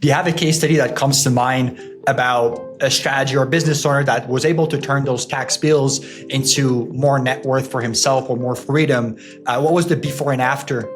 Do you have a case study that comes to mind about a strategy or a business owner that was able to turn those tax bills into more net worth for himself or more freedom? What was the before and after?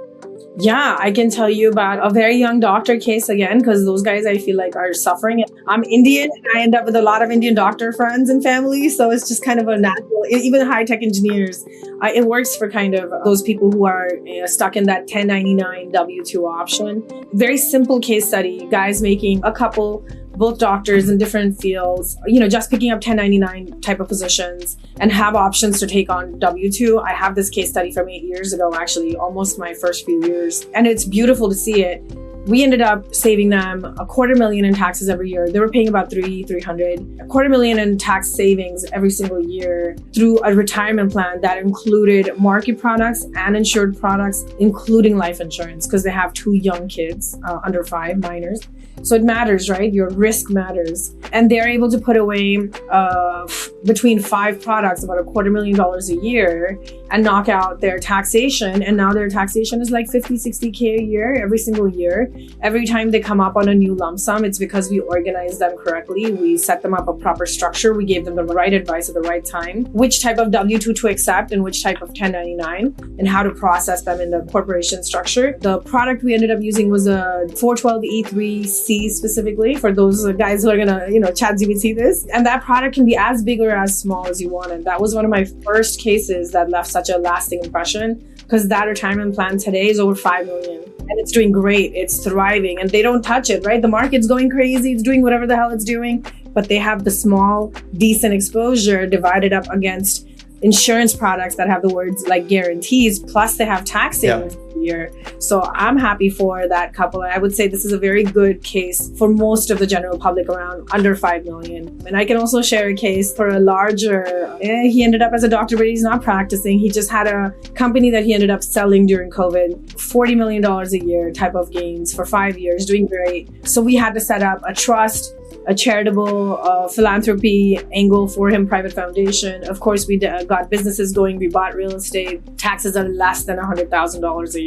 Yeah, I can tell you about a very young doctor case again, because those guys I feel like are suffering. I'm Indian and I end up with a lot of Indian doctor friends and family. So it's just kind of a natural, even high tech engineers. It works for kind of those people who are stuck in that 1099 W-2 option. Very simple case study, guys making a couple, both doctors in different fields, just picking up 1099 type of positions and have options to take on W-2. I have this case study from 8 years ago, actually, almost my first few years. And it's beautiful to see it. We ended up saving them $250,000 in taxes every year. They were paying about $300,000, $250,000 in tax savings every single year through a retirement plan that included market products and insured products, including life insurance, because they have 2 young kids, under 5, minors. So it matters, right? Your risk matters. And they're able to put away between 5 products, about $250,000 a year, and knock out their taxation. And now their taxation is like $50,000, $60,000 a year, every single year. Every time they come up on a new lump sum, it's because we organized them correctly. We set them up a proper structure. We gave them the right advice at the right time, which type of W-2 to accept and which type of 1099, and how to process them in the corporation structure. The product we ended up using was a 412E3C specifically for those guys who are gonna, ChatGPT this. And that product can be as big or as small as you want. And that was one of my first cases that left such a lasting impression, because that retirement plan today is over $5 million. And it's doing great. It's thriving and they don't touch it, right? The market's going crazy. It's doing whatever the hell it's doing, but they have the small, decent exposure divided up against insurance products that have the words like guarantees, plus they have tax savings year. So I'm happy for that couple. I would say this is a very good case for most of the general public around under 5 million. And I can also share a case for a larger, he ended up as a doctor, but he's not practicing. He just had a company that he ended up selling during COVID, $40 million a year type of gains for 5 years, doing great. So we had to set up a trust, a charitable philanthropy angle for him, private foundation. Of course, we got businesses going. We bought real estate. Taxes are less than $100,000 a year.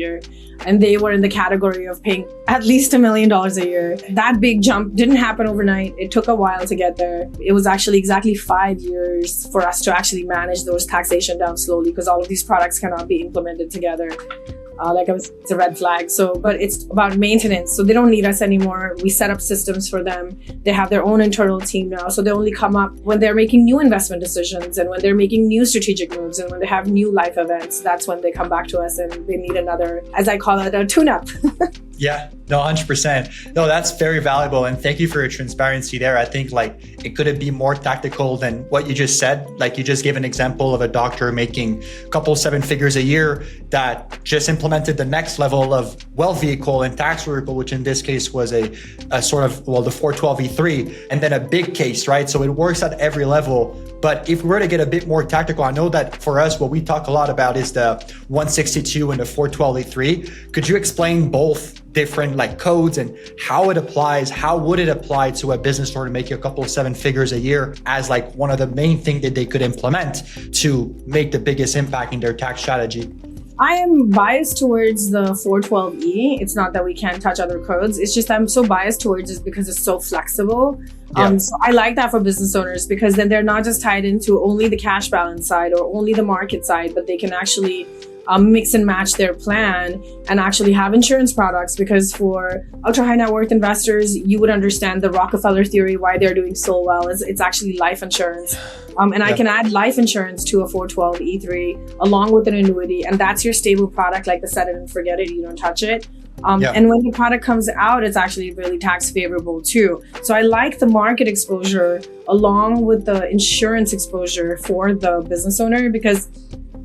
And they were in the category of paying at least $1 million a year. That big jump didn't happen overnight. It took a while to get there. It was actually exactly 5 years for us to actually manage those taxation down slowly, because all of these products cannot be implemented together. It's a red flag. But it's about maintenance. So they don't need us anymore. We set up systems for them. They have their own internal team now. So they only come up when they're making new investment decisions and when they're making new strategic moves and when they have new life events. That's when they come back to us and they need another, as I call it, a tune-up. Yeah, no, 100%. No, that's very valuable. And thank you for your transparency there. I think it couldn't be more tactical than what you just said. You just gave an example of a doctor making a couple 7 figures a year that just implemented the next level of wealth vehicle and tax vehicle, which in this case was a sort of, the 412E3, and then a big case, right? So it works at every level. But if we were to get a bit more tactical, I know that for us, what we talk a lot about is the 162 and the 412E3. Could you explain both different codes and how it applies? How would it apply to a business owner making a couple of 7 figures a year as one of the main things that they could implement to make the biggest impact in their tax strategy? I am biased towards the 412E. It's not that we can't touch other codes. It's just I'm so biased towards it because it's so flexible. So I like that for business owners, because then they're not just tied into only the cash balance side or only the market side, but they can actually mix and match their plan and actually have insurance products. Because for ultra high net worth investors, you would understand the Rockefeller theory, why they're doing so well. It's actually life insurance. I can add life insurance to a 412E3 along with an annuity. And that's your stable product, like the set it and forget it. You don't touch it. And when the product comes out, it's actually really tax favorable too. So I like the market exposure along with the insurance exposure for the business owner, because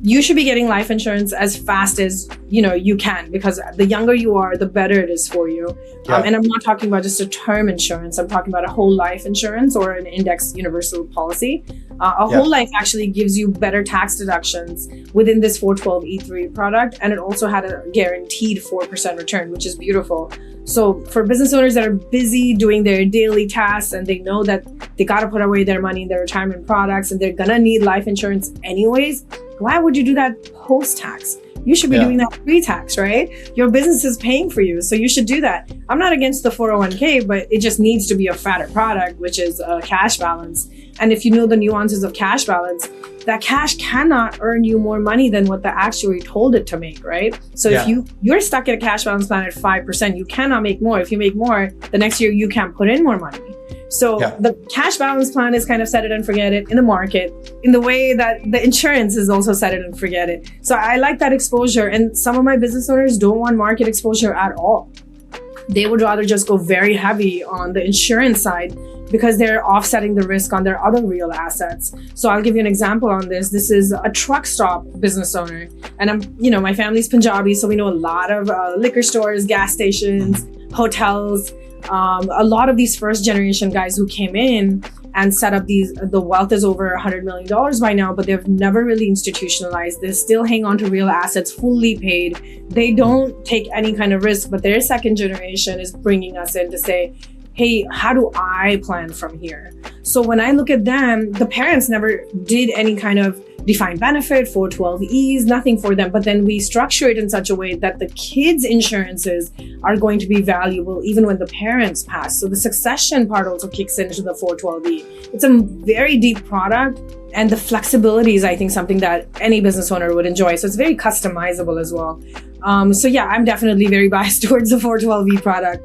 you should be getting life insurance as fast as you can, because the younger you are, the better it is for you. And I'm not talking about just a term insurance. I'm talking about a whole life insurance or an index universal policy. Whole life actually gives you better tax deductions within this 412E3 product. And it also had a guaranteed 4% return, which is beautiful. So for business owners that are busy doing their daily tasks and they know that they got to put away their money in their retirement products and they're going to need life insurance anyways, Why would you do that post-tax? You should be doing that pre-tax, right? Your business is paying for you, so you should do that. I'm not against the 401k, but it just needs to be a fatter product, which is a cash balance. And if you know the nuances of cash balance, that cash cannot earn you more money than what the actuary told it to make, right? So if you're stuck at a cash balance plan at 5%, you cannot make more. If you make more, the next year you can't put in more money. So the cash balance plan is kind of set it and forget it in the market, in the way that the insurance is also set it and forget it. So I like that exposure. And some of my business owners don't want market exposure at all. They would rather just go very heavy on the insurance side because they're offsetting the risk on their other real assets. So I'll give you an example on this. This is a truck stop business owner. And my family's Punjabi, so we know a lot of liquor stores, gas stations, hotels. A lot of these first generation guys who came in and set up the wealth is over $100 million by now, but they've never really institutionalized. They still hang on to real assets, fully paid. They don't take any kind of risk, but their second generation is bringing us in to say, hey, how do I plan from here? So when I look at them, the parents never did any kind of defined benefit, 412Es, nothing for them. But then we structure it in such a way that the kids' insurances are going to be valuable even when the parents pass. So the succession part also kicks into the 412E. It's a very deep product. And the flexibility is, I think, something that any business owner would enjoy. So it's very customizable as well. I'm definitely very biased towards the 412E product.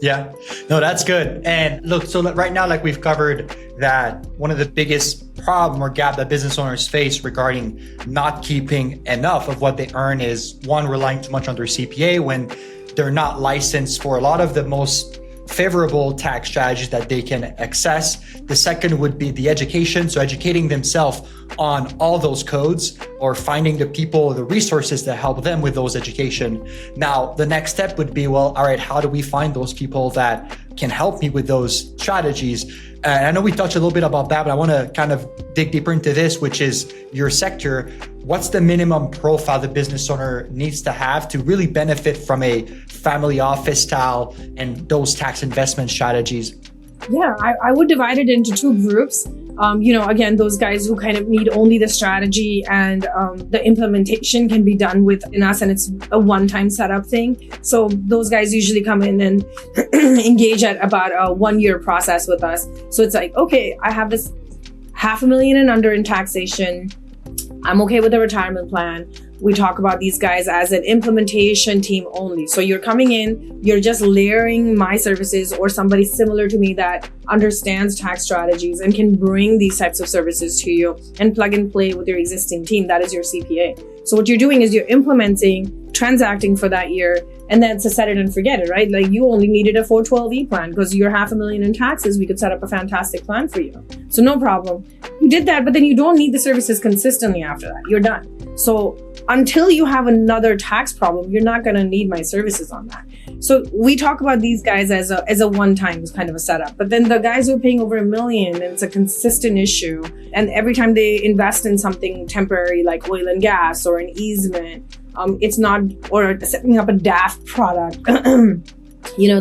Yeah, no, that's good. And look, so right now, like we've covered that one of the biggest problem or gap that business owners face regarding not keeping enough of what they earn is one, relying too much on their CPA when they're not licensed for a lot of the most favorable tax strategies that they can access. The second would be the education. So educating themselves on all those codes or finding the people, the resources that help them with those education. Now, the next step would be, well, all right, how do we find those people that can help me with those strategies? I know we touched a little bit about that, but I want to kind of dig deeper into this, which is your sector. What's the minimum profile the business owner needs to have to really benefit from a family office style and those tax investment strategies? Yeah, I would divide it into two groups. Again, those guys who kind of need only the strategy and the implementation can be done within us, and it's a one-time setup thing. So those guys usually come in and engage at about a 1-year process with us. So it's like, okay, I have this $500,000 and under in taxation. I'm okay with the retirement plan. We talk about these guys as an implementation team only. So you're coming in, you're just layering my services or somebody similar to me that understands tax strategies and can bring these types of services to you and plug and play with your existing team. That is your CPA. So what you're doing is you're implementing, transacting for that year, and then to set it and forget it, right? Like you only needed a 412E plan because you're $500,000 in taxes. We could set up a fantastic plan for you. So no problem. You did that, but then you don't need the services consistently after that. You're done. So until you have another tax problem, you're not going to need my services on that. So we talk about these guys as a one-time kind of a setup. But then the guys who are paying over $1 million, and it's a consistent issue. And every time they invest in something temporary like oil and gas or an easement, it's not, or setting up a DAF product,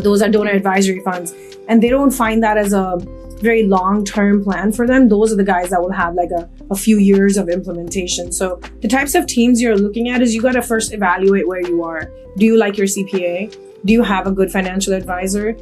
those are donor advisory funds. And they don't find that as a very long-term plan for them. Those are the guys that will have like a few years of implementation. So the types of teams you're looking at is you got to first evaluate where you are. Do you like your CPA? Do you have a good financial advisor?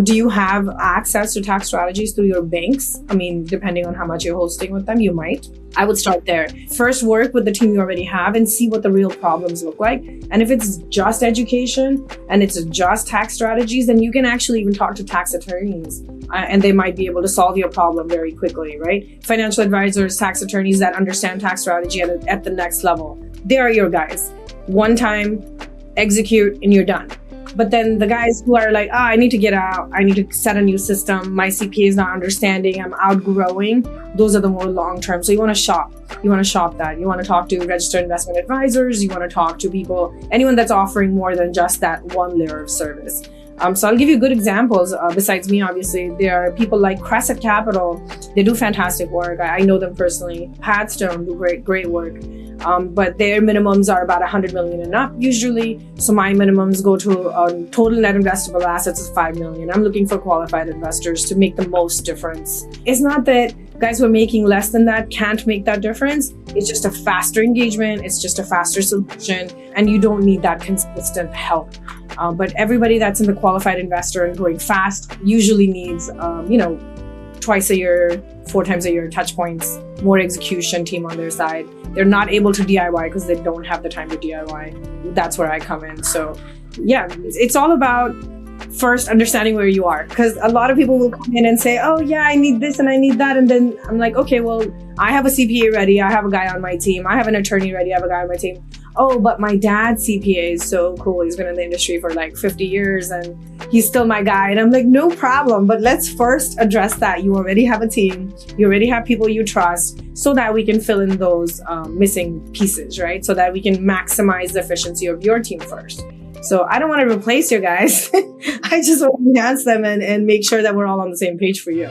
Do you have access to tax strategies through your banks? I mean, depending on how much you're hosting with them, you might. I would start there. First, work with the team you already have and see what the real problems look like. And if it's just education and it's just tax strategies, then you can actually even talk to tax attorneys and they might be able to solve your problem very quickly, right? Financial advisors, tax attorneys that understand tax strategy at the next level. They are your guys. One time, execute, and you're done. But then the guys who are like, I need to get out, I need to set a new system, my CPA is not understanding, I'm outgrowing, those are the more long-term. So you want to shop. You want to shop that. You want to talk to registered investment advisors. You want to talk to people, anyone that's offering more than just that one layer of service. So I'll give you good examples. Besides me, obviously, there are people like Crescent Capital. They do fantastic work. I know them personally. Padstone do great work. But their minimums are about 100 million and up usually. So my minimums go to total net investable assets of 5 million. I'm looking for qualified investors to make the most difference. It's not that Guys who are making less than that can't make that difference. It's just a faster engagement. It's just a faster solution, and you don't need that consistent help. But everybody that's in the qualified investor and growing fast usually needs, twice a year, 4 times a year touch points, more execution team on their side. They're not able to DIY because they don't have the time to DIY. That's where I come in. So yeah, it's all about first understanding where you are, because a lot of people will come in and say, oh yeah, I need this and I need that, and then I'm like, okay, well, I have a CPA ready, I have a guy on my team, I have an attorney ready, I have a guy on my team. Oh, but my dad's CPA is so cool, he's been in the industry for like 50 years and he's still my guy. And I'm like, no problem, but let's first address that. You already have a team, you already have people you trust, so that we can fill in those missing pieces, right? So that we can maximize the efficiency of your team first. So I don't want to replace you guys. I just want to enhance them and make sure that we're all on the same page for you.